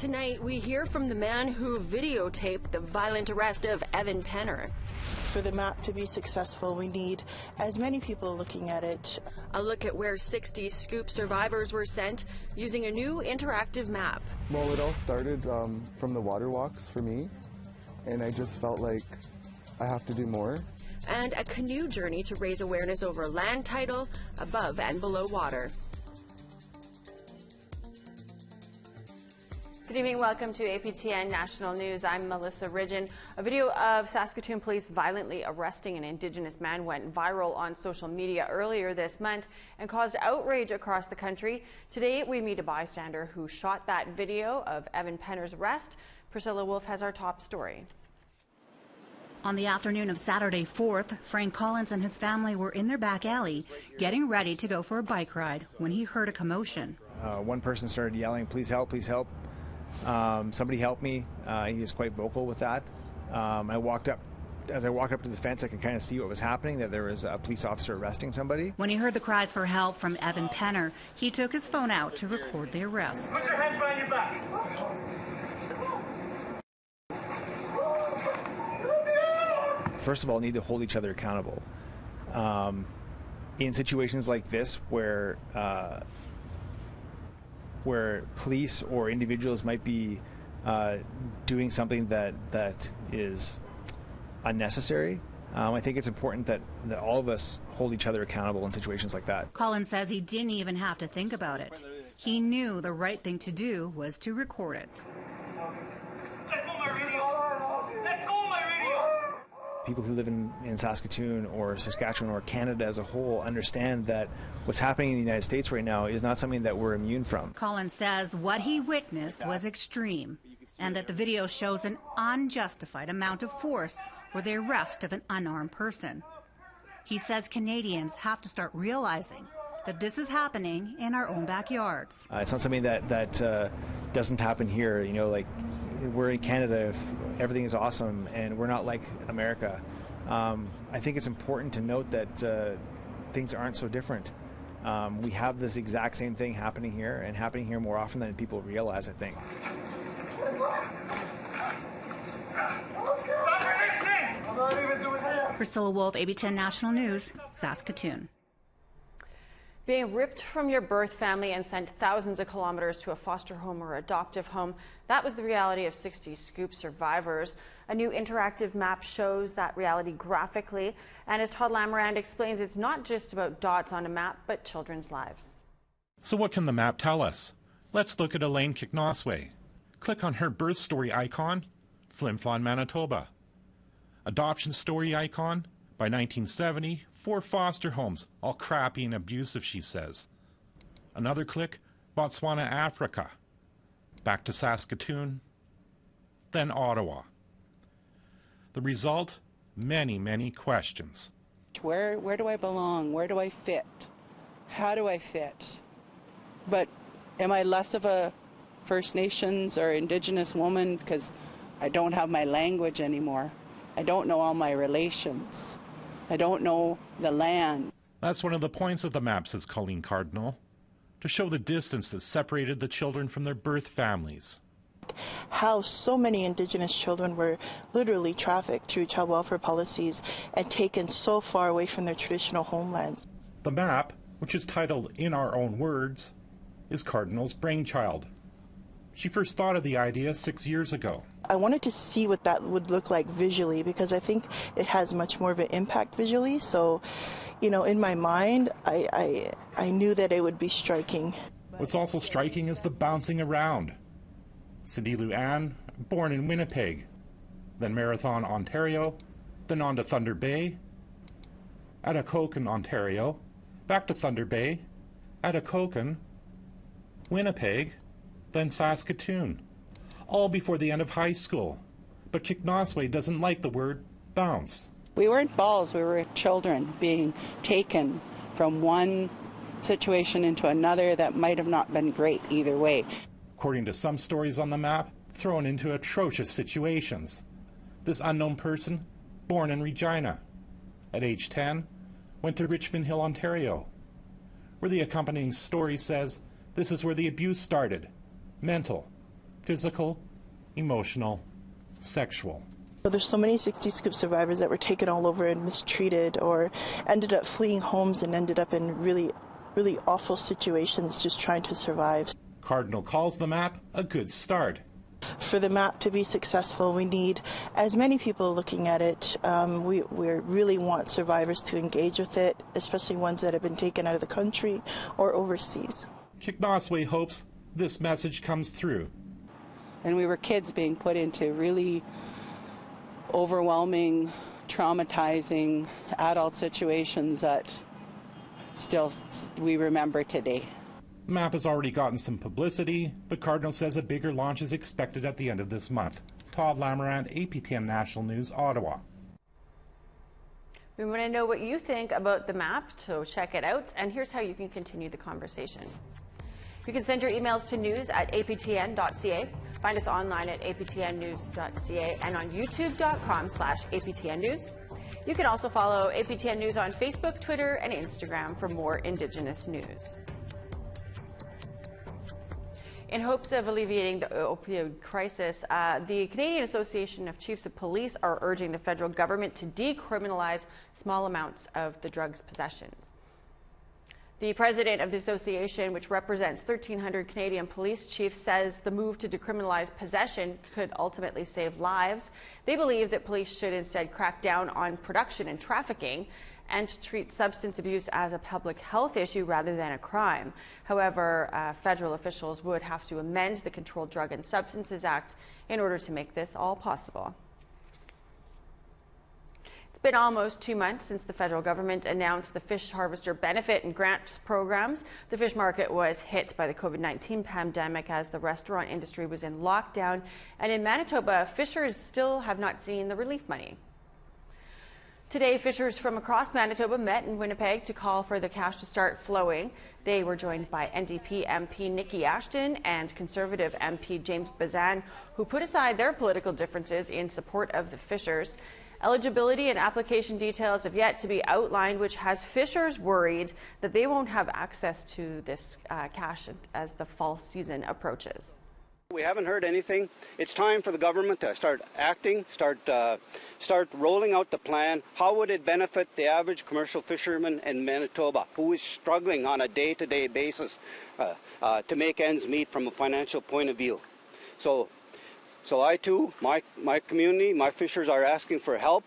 Tonight, we hear from the man who videotaped the violent arrest of Evan Penner. For the map to be successful, we need as many people looking at it. A look at where 60 Scoop survivors were sent using a new interactive map. Well, it all started from the water walks for me, and I just felt like I have to do more. And a canoe journey to raise awareness over land title, above and below water. Good evening, welcome to APTN National News. I'm Melissa Ridgen. A video of Saskatoon police violently arresting an Indigenous man went viral on social media earlier this month and caused outrage across the country. Today, we meet a bystander who shot that video of Evan Penner's arrest. Priscilla Wolf has our top story. On the afternoon of Saturday 4th, Frank Collins and his family were in their back alley getting ready to go for a bike ride when he heard a commotion. One person started yelling, "Please help, please help." Somebody help me. He was quite vocal with that. As I walked up to the fence, I could kind of see what was happening, that there was a police officer arresting somebody. When he heard the cries for help from Evan Penner, he took his phone out to record the arrest. Put your hands behind your back. First of all, need to hold each other accountable. In situations like this where police or individuals might be doing something that is unnecessary, I think it's important that all of us hold each other accountable in situations like that. Collins says he didn't even have to think about it. He knew the right thing to do was to record it. Let go my radio. Let go my radio. People who live in Saskatoon or Saskatchewan or Canada as a whole understand that what's happening in the United States right now is not something that we're immune from. Collins says what he witnessed was extreme and that the video shows an unjustified amount of force for the arrest of an unarmed person. He says Canadians have to start realizing that this is happening in our own backyards. It's not something that doesn't happen here. You know, like, we're in Canada, everything is awesome, and we're not like America. I think it's important to note that things aren't so different. We have this exact same thing happening here, and happening here more often than people realize, I think. Stop resisting! I'm not even doing that. Priscilla Wolf, APTN National News, Saskatoon. Being ripped from your birth family and sent thousands of kilometers to a foster home or adoptive home, that was the reality of 60 Scoop survivors. A new interactive map shows that reality graphically, and as Todd Lamarand explains, it's not just about dots on a map, but children's lives. So what can the map tell us? Let's look at Elaine Kiknoswe. Click on her birth story icon, Flin Flon, Manitoba. Adoption story icon, by 1970, 4 foster homes, all crappy and abusive, she says. Another click, Botswana, Africa. Back to Saskatoon, then Ottawa. The result, many, many questions. Where do I belong? Where do I fit? How do I fit? But am I less of a First Nations or Indigenous woman because I don't have my language anymore? I don't know all my relations. I don't know the land. That's one of the points of the map, says Colleen Cardinal, to show the distance that separated the children from their birth families. How so many Indigenous children were literally trafficked through child welfare policies and taken so far away from their traditional homelands. The map, which is titled In Our Own Words, is Cardinal's brainchild. She first thought of the idea 6 years ago. I wanted to see what that would look like visually because I think it has much more of an impact visually. So, you know, in my mind, I knew that it would be striking. What's also striking is the bouncing around. Cindy Lou Ann, born in Winnipeg, then Marathon, Ontario, then on to Thunder Bay, Atikokan, Ontario, back to Thunder Bay, Atikokan, Winnipeg, then Saskatoon, all before the end of high school. But Kiknoswe doesn't like the word bounce. We weren't balls, we were children being taken from one situation into another that might have not been great either way. According to some stories on the map, thrown into atrocious situations. This unknown person, born in Regina, at age 10, went to Richmond Hill, Ontario, where the accompanying story says this is where the abuse started. Mental, physical, emotional, sexual. There's so many 60 Scoop survivors that were taken all over and mistreated or ended up fleeing homes and ended up in really, really awful situations just trying to survive. Cardinal calls the map a good start. For the map to be successful, we need as many people looking at it. We really want survivors to engage with it, especially ones that have been taken out of the country or overseas. Kiknosway hopes this message comes through. And we were kids being put into really overwhelming, traumatizing adult situations that still we remember today. The map has already gotten some publicity, but Cardinal says a bigger launch is expected at the end of this month. Todd Lamarand, APTN National News, Ottawa. We want to know what you think about the map, so check it out. And here's how you can continue the conversation. You can send your emails to news@aptn.ca. Find us online at aptnnews.ca and on youtube.com/aptnnews. You can also follow APTN News on Facebook, Twitter, and Instagram for more Indigenous news. In hopes of alleviating the opioid crisis, the Canadian Association of Chiefs of Police are urging the federal government to decriminalize small amounts of the drug's possessions. The president of the association, which represents 1,300 Canadian police chiefs, says the move to decriminalize possession could ultimately save lives. They believe that police should instead crack down on production and trafficking and treat substance abuse as a public health issue rather than a crime. However, federal officials would have to amend the Controlled Drug and Substances Act in order to make this all possible. It's been almost 2 months since the federal government announced the fish harvester benefit and grants programs. The fish market was hit by the COVID-19 pandemic as the restaurant industry was in lockdown, and in Manitoba, fishers still have not seen the relief money. Today, fishers from across Manitoba met in Winnipeg to call for the cash to start flowing. They were joined by NDP MP Nikki Ashton and Conservative MP James Bazan, who put aside their political differences in support of the fishers. Eligibility and application details have yet to be outlined, which has fishers worried that they won't have access to this cash as the fall season approaches. We haven't heard anything. It's time for the government to start acting, start rolling out the plan. How would it benefit the average commercial fisherman in Manitoba who is struggling on a day-to-day basis to make ends meet from a financial point of view? So I too, my community, my fishers are asking for help.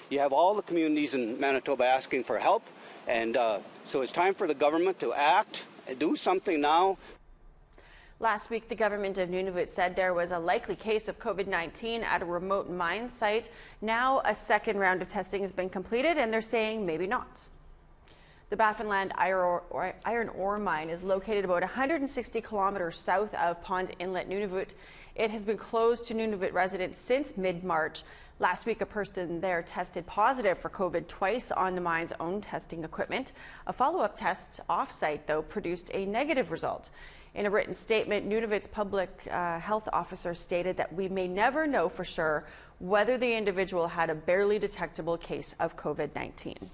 You have all the communities in Manitoba asking for help, and so it's time for the government to act and do something now. Last week, the government of Nunavut said there was a likely case of COVID-19 at a remote mine site. Now a second round of testing has been completed, and they're saying maybe not. The Baffinland iron ore mine is located about 160 kilometers south of Pond Inlet, Nunavut. It has been closed to Nunavut residents since mid-March. Last week, a person there tested positive for COVID twice on the mine's own testing equipment. A follow-up test off-site, though, produced a negative result. In a written statement, Nunavut's public health officer stated that we may never know for sure whether the individual had a barely detectable case of COVID-19.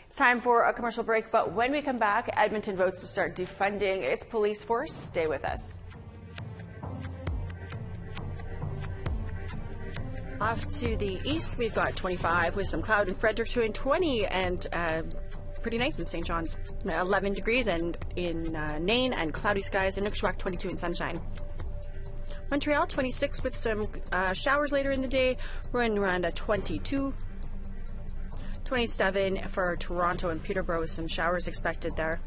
It's time for a commercial break, but when we come back, Edmonton votes to start defunding its police force. Stay with us. Off to the east, we've got 25 with some cloud in Fredericton, 20 and pretty nice in St. John's, 11 degrees, and in Nain and cloudy skies, in Nukshwak 22 and sunshine. Montreal 26 with some showers later in the day, running around at 22. 27 for Toronto and Peterborough with some showers expected there.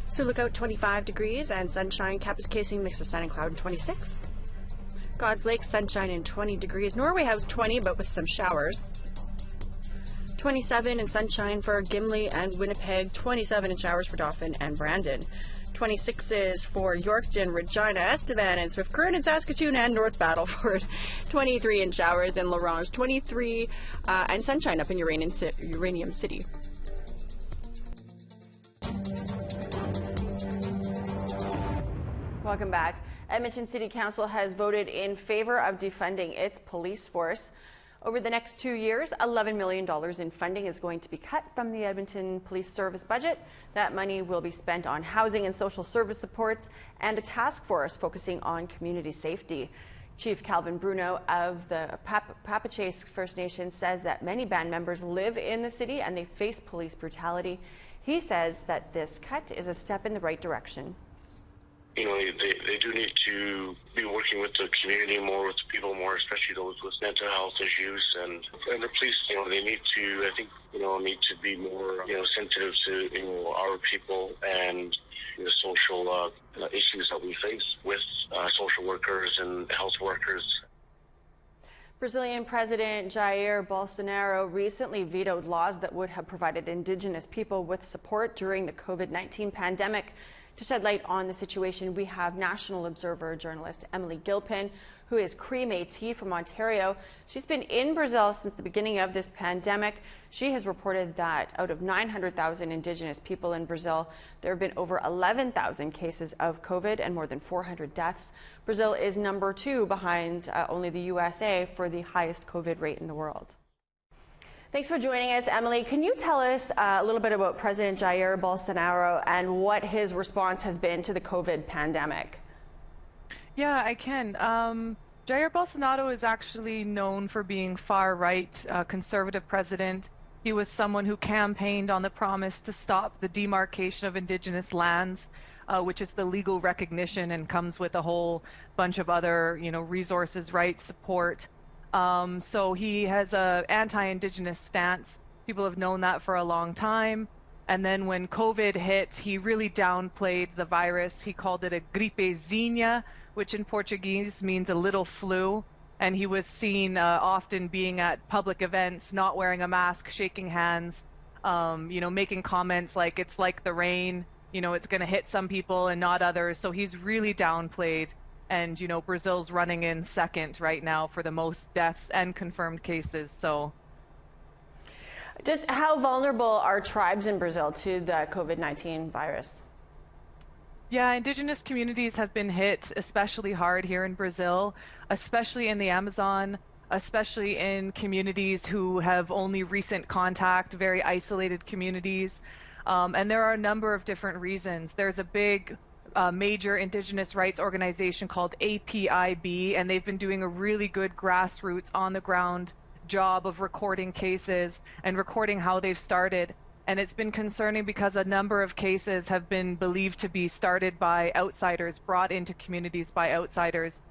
So look out, 25 degrees and sunshine. Kapuskasing mix of sun and cloud and 26. God's Lake sunshine and 20 degrees. Norway House 20 but with some showers. 27 and sunshine for Gimli and Winnipeg, 27 and showers for Dauphin and Brandon. 26s for Yorkton, Regina, Estevan, and Swift Current in Saskatoon and North Battleford. 23 in showers in La Ronge, 23 and sunshine up in Uranium City. Welcome back. Edmonton City Council has voted in favor of defunding its police force. Over the next 2 years, $11 million in funding is going to be cut from the Edmonton Police Service budget. That money will be spent on housing and social service supports and a task force focusing on community safety. Chief Calvin Bruno of the Papachase First Nation says that many band members live in the city and they face police brutality. He says that this cut is a step in the right direction. You know, they do need to be working with the community more, with people more, especially those with mental health issues. And the police, you know, they need to, I think, you know, need to be more, you know, sensitive to, you know, our people and the social issues that we face with social workers and health workers. Brazilian President Jair Bolsonaro recently vetoed laws that would have provided Indigenous people with support during the COVID-19 pandemic. To shed light on the situation, we have National Observer journalist Emily Gilpin, who is Cree Métis from Ontario. She's been in Brazil since the beginning of this pandemic. She has reported that out of 900,000 Indigenous people in Brazil, there have been over 11,000 cases of COVID and more than 400 deaths. Brazil is number 2 behind only the USA for the highest COVID rate in the world. Thanks for joining us, Emily. Can you tell us a little bit about President Jair Bolsonaro and what his response has been to the COVID pandemic? Yeah, I can. Jair Bolsonaro is actually known for being far-right, conservative president. He was someone who campaigned on the promise to stop the demarcation of Indigenous lands, which is the legal recognition and comes with a whole bunch of other, you know, resources, rights, support. So he has an anti-Indigenous stance. People have known that for a long time. And then when COVID hit, he really downplayed the virus. He called it a gripezinha, which in Portuguese means a little flu. And he was seen often being at public events, not wearing a mask, shaking hands, you know, making comments like it's like the rain, you know, it's going to hit some people and not others. So he's really downplayed. And, you know, Brazil's running in second right now for the most deaths and confirmed cases. So, just how vulnerable are tribes in Brazil to the COVID-19 virus? Yeah, Indigenous communities have been hit especially hard here in Brazil, especially in the Amazon, especially in communities who have only recent contact, very isolated communities. And there are a number of different reasons. There's a big major Indigenous rights organization called APIB, and they've been doing a really good grassroots on the ground job of recording cases and recording how they've started. And it's been concerning because a number of cases have been believed to be started by outsiders, brought into communities by outsiders.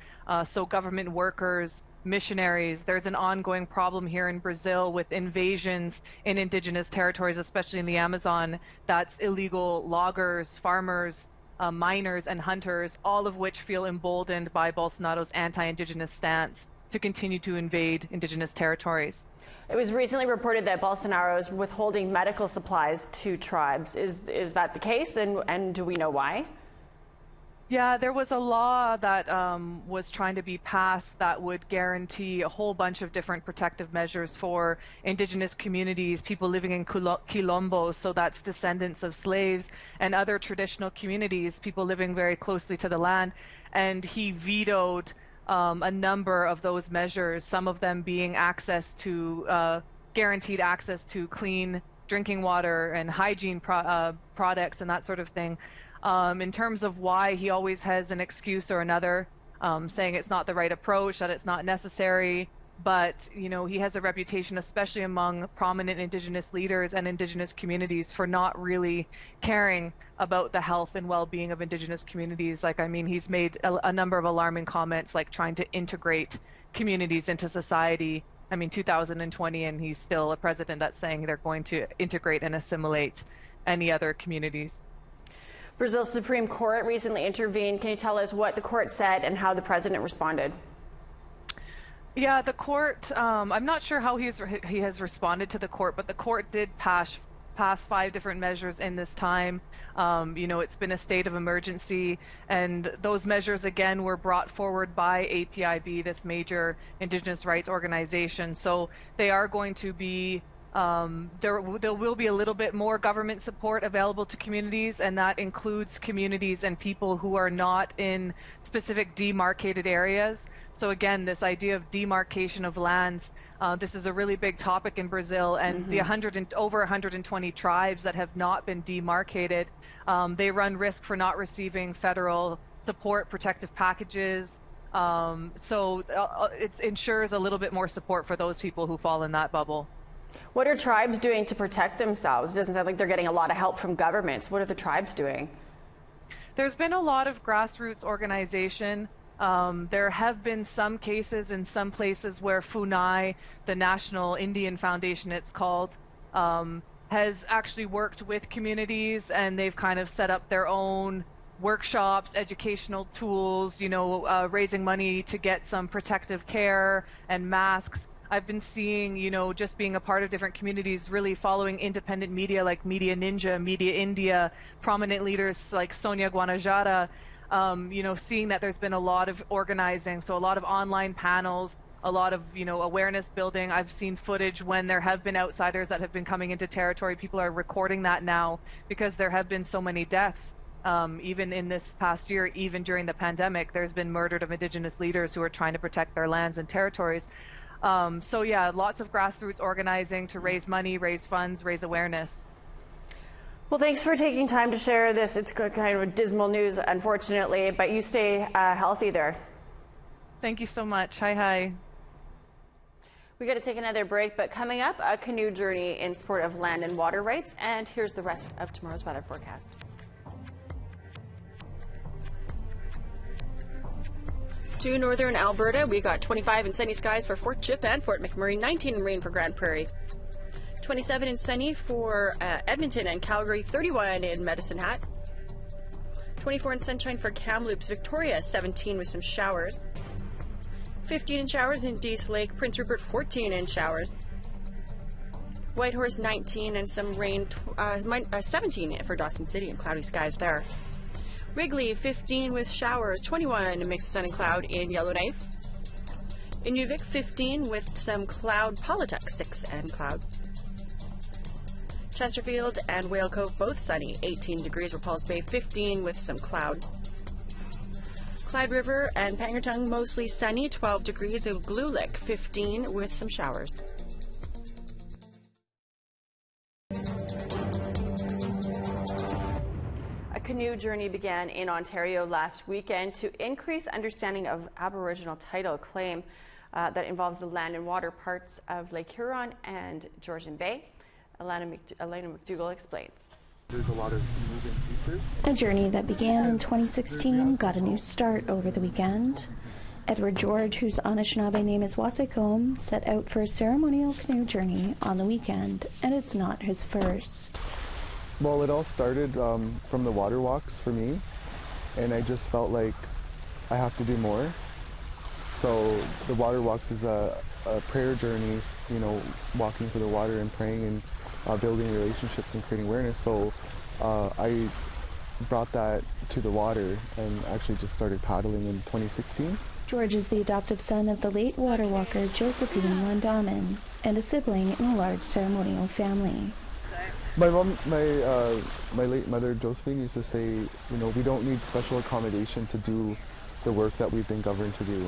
So government workers, missionaries. There's an ongoing problem here in Brazil with invasions in Indigenous territories, especially in the Amazon. That's illegal loggers, farmers, miners and hunters, all of which feel emboldened by Bolsonaro's anti-Indigenous stance to continue to invade Indigenous territories. It was recently reported that Bolsonaro is withholding medical supplies to tribes. Is that the case, and do we know why? Yeah, there was a law that was trying to be passed that would guarantee a whole bunch of different protective measures for Indigenous communities, people living in quilombos, so that's descendants of slaves, and other traditional communities, people living very closely to the land. And he vetoed a number of those measures, some of them being access to guaranteed access to clean drinking water and hygiene products and that sort of thing. In terms of why, he always has an excuse or another, saying it's not the right approach, that it's not necessary. But, you know, he has a reputation, especially among prominent Indigenous leaders and Indigenous communities, for not really caring about the health and well-being of Indigenous communities. Like, I mean, he's made a number of alarming comments, like trying to integrate communities into society. I mean, 2020, and he's still a president that's saying they're going to integrate and assimilate any other communities. Brazil's Supreme Court recently intervened. Can you tell us what the court said and how the president responded? Yeah, the court, I'm not sure how he has responded to the court, but the court did pass 5 different measures in this time. You know, it's been a state of emergency, and those measures, again, were brought forward by APIB, this major Indigenous rights organization. So they are going to be There will be a little bit more government support available to communities, and that includes communities and people who are not in specific demarcated areas. So again, this idea of demarcation of lands, this is a really big topic in Brazil, and the over 120 tribes that have not been demarcated, they run risk for not receiving federal support, protective packages. So it ensures a little bit more support for those people who fall in that bubble. What are tribes doing to protect themselves? It doesn't sound like they're getting a lot of help from governments. What are the tribes doing? There's been a lot of grassroots organization. There have been some cases in some places where FUNAI, the National Indian Foundation it's called, has actually worked with communities, and they've kind of set up their own workshops, educational tools, raising money to get some protective care and masks. I've been seeing, just being a part of different communities, really following independent media like Media Ninja, Media India, prominent leaders like Sonia Guanajara, seeing that there's been a lot of organizing, so a lot of online panels, a lot of, awareness building. I've seen footage when there have been outsiders that have been coming into territory. People are recording that now because there have been so many deaths. Even in this past year, even during the pandemic, there's been murdered of Indigenous leaders who are trying to protect their lands and territories. So yeah, lots of grassroots organizing to raise money, raise funds, raise awareness. Well, thanks for taking time to share this. It's kind of dismal news, unfortunately, but you stay healthy there. Thank you so much. Hi. We got to take another break, but coming up, a canoe journey in support of land and water rights. And here's the rest of tomorrow's weather forecast. To northern Alberta, we got 25 and sunny skies for Fort Chip and Fort McMurray, 19 in rain for Grand Prairie. 27 and sunny for Edmonton and Calgary, 31 in Medicine Hat. 24 in sunshine for Kamloops, Victoria, 17 with some showers. 15 in showers in Dease Lake, Prince Rupert, 14 in showers. Whitehorse, 19 and some rain, 17 for Dawson City and cloudy skies there. Wrigley, 15 with showers, 21 mixed sun and cloud in Yellowknife. Inuvik, 15 with some cloud. Paulatuck, 6 and cloud. Chesterfield and Whale Cove, both sunny, 18 degrees. Repulse Bay, 15 with some cloud. Clyde River and Pangertung, mostly sunny, 12 degrees. Igloolik, 15 with some showers. A canoe journey began in Ontario last weekend to increase understanding of Aboriginal title claim that involves the land and water parts of Lake Huron and Georgian Bay. Elena McDougall explains. There's a lot of moving pieces. A journey that began in 2016 got a new start over the weekend. Edward George, whose Anishinaabe name is Wasekom, set out for a ceremonial canoe journey on the weekend, and it's not his first. Well, it all started from the water walks for me, and I just felt like I have to do more. So the water walks is a prayer journey, walking for the water and praying and building relationships and creating awareness. So I brought that to the water and actually just started paddling in 2016. George is the adoptive son of the late water walker Josephine Wandaman and a sibling in a large ceremonial family. My mom, my late mother Josephine used to say, we don't need special accommodation to do the work that we've been governed to do.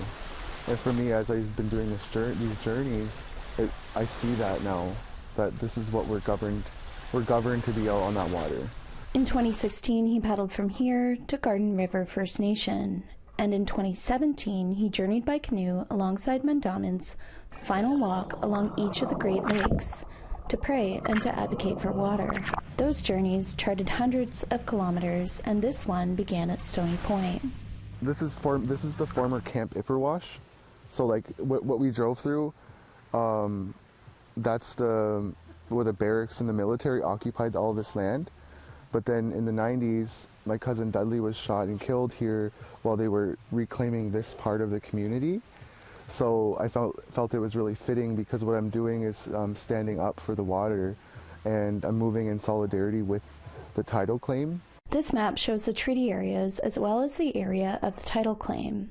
And for me, as I've been doing these journeys, I see that now, that this is what we're governed to be out on that water. In 2016, he paddled from here to Garden River First Nation, and in 2017, he journeyed by canoe alongside Mandamin's final walk along each of the Great Lakes to pray and to advocate for water. Those journeys charted hundreds of kilometers, and this one began at Stony Point. This is the former Camp Ipperwash. So like what we drove through, that's where the barracks and the military occupied all this land. But then in the 90s, my cousin Dudley was shot and killed here while they were reclaiming this part of the community. So I felt it was really fitting, because what I'm doing is standing up for the water, and I'm moving in solidarity with the title claim. This map shows the treaty areas as well as the area of the title claim.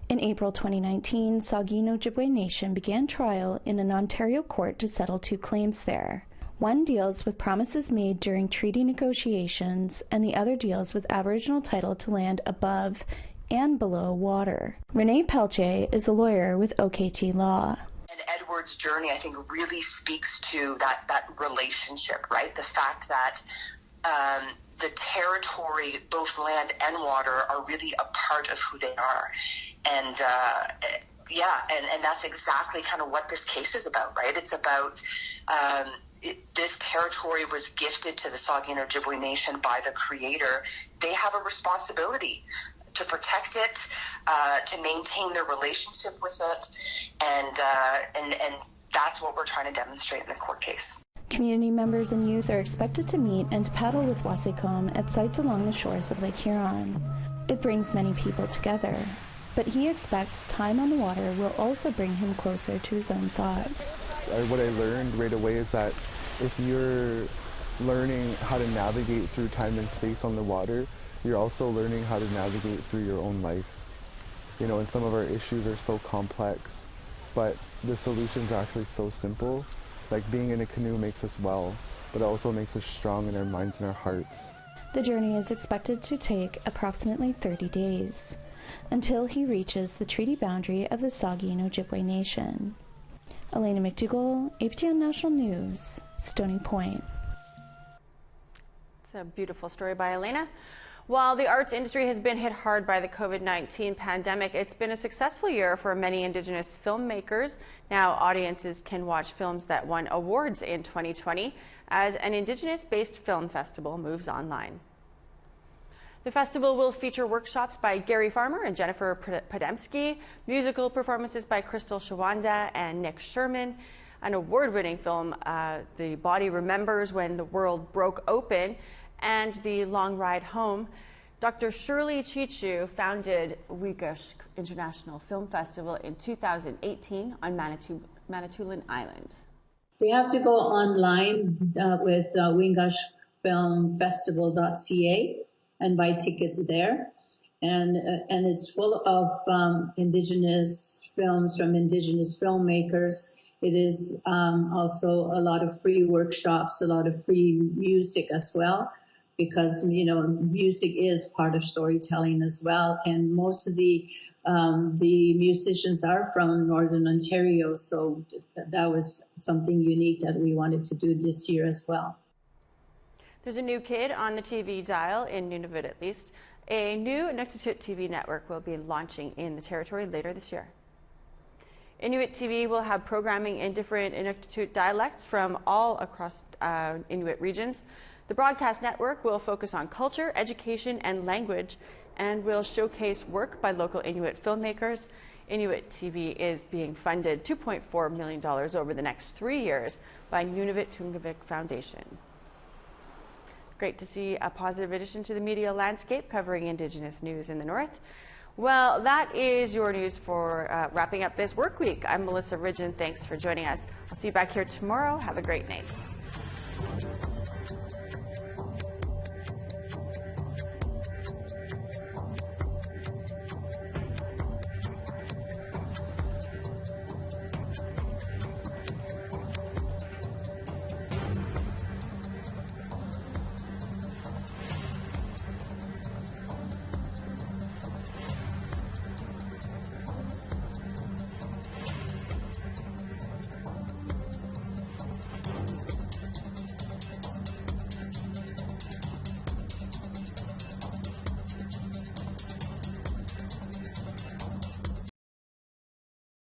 In April 2019, Saugeen Ojibwe Nation began trial in an Ontario court to settle 2 claims there. One deals with promises made during treaty negotiations, and the other deals with Aboriginal title to land above and below water. Renee Pelche is a lawyer with OKT Law. And Edward's journey, I think, really speaks to that relationship, right? The fact that the territory, both land and water, are really a part of who they are. And and that's exactly kind of what this case is about, right? It's about this territory was gifted to the Saugeen Ojibwe Nation by the Creator. They have a responsibility to protect it, to maintain their relationship with it, and that's what we're trying to demonstrate in the court case. Community members and youth are expected to meet and to paddle with Wasekom at sites along the shores of Lake Huron. It brings many people together, but he expects time on the water will also bring him closer to his own thoughts. What I learned right away is that if you're learning how to navigate through time and space on the water, you're also learning how to navigate through your own life. You know, and some of our issues are so complex, but the solutions are actually so simple. Like being in a canoe makes us well, but it also makes us strong in our minds and our hearts. The journey is expected to take approximately 30 days, until he reaches the treaty boundary of the Saugeen Ojibwe Nation. Elena McDougall, APTN National News, Stony Point. It's a beautiful story by Elena. While the arts industry has been hit hard by the COVID-19 pandemic, it's been a successful year for many Indigenous filmmakers. Now audiences can watch films that won awards in 2020 as an Indigenous-based film festival moves online. The festival will feature workshops by Gary Farmer and Jennifer Podemsky, musical performances by Crystal Shawanda and Nick Sherman, an award-winning film, The Body Remembers When the World Broke Open, and The Long Ride Home. Dr. Shirley Chichu founded Wigush International Film Festival in 2018 on Manitoulin Island. So you have to go online with wigushfilmfestival.ca and buy tickets there. And it's full of Indigenous films from Indigenous filmmakers. It is also a lot of free workshops, a lot of free music as well, because, you know, music is part of storytelling as well. And most of the musicians are from Northern Ontario, so that was something unique that we wanted to do this year as well. There's a new kid on the TV dial, in Nunavut at least. A new Inuit TV network will be launching in the territory later this year. Inuit TV will have programming in different Inuit dialects from all across Inuit regions. The broadcast network will focus on culture, education, and language, and will showcase work by local Inuit filmmakers. Inuit TV is being funded $2.4 million over the next 3 years by Nunavut Tungavik Foundation. Great to see a positive addition to the media landscape covering Indigenous news in the North. Well, that is your news for wrapping up this work week. I'm Melissa Ridgen. Thanks for joining us. I'll see you back here tomorrow. Have a great night.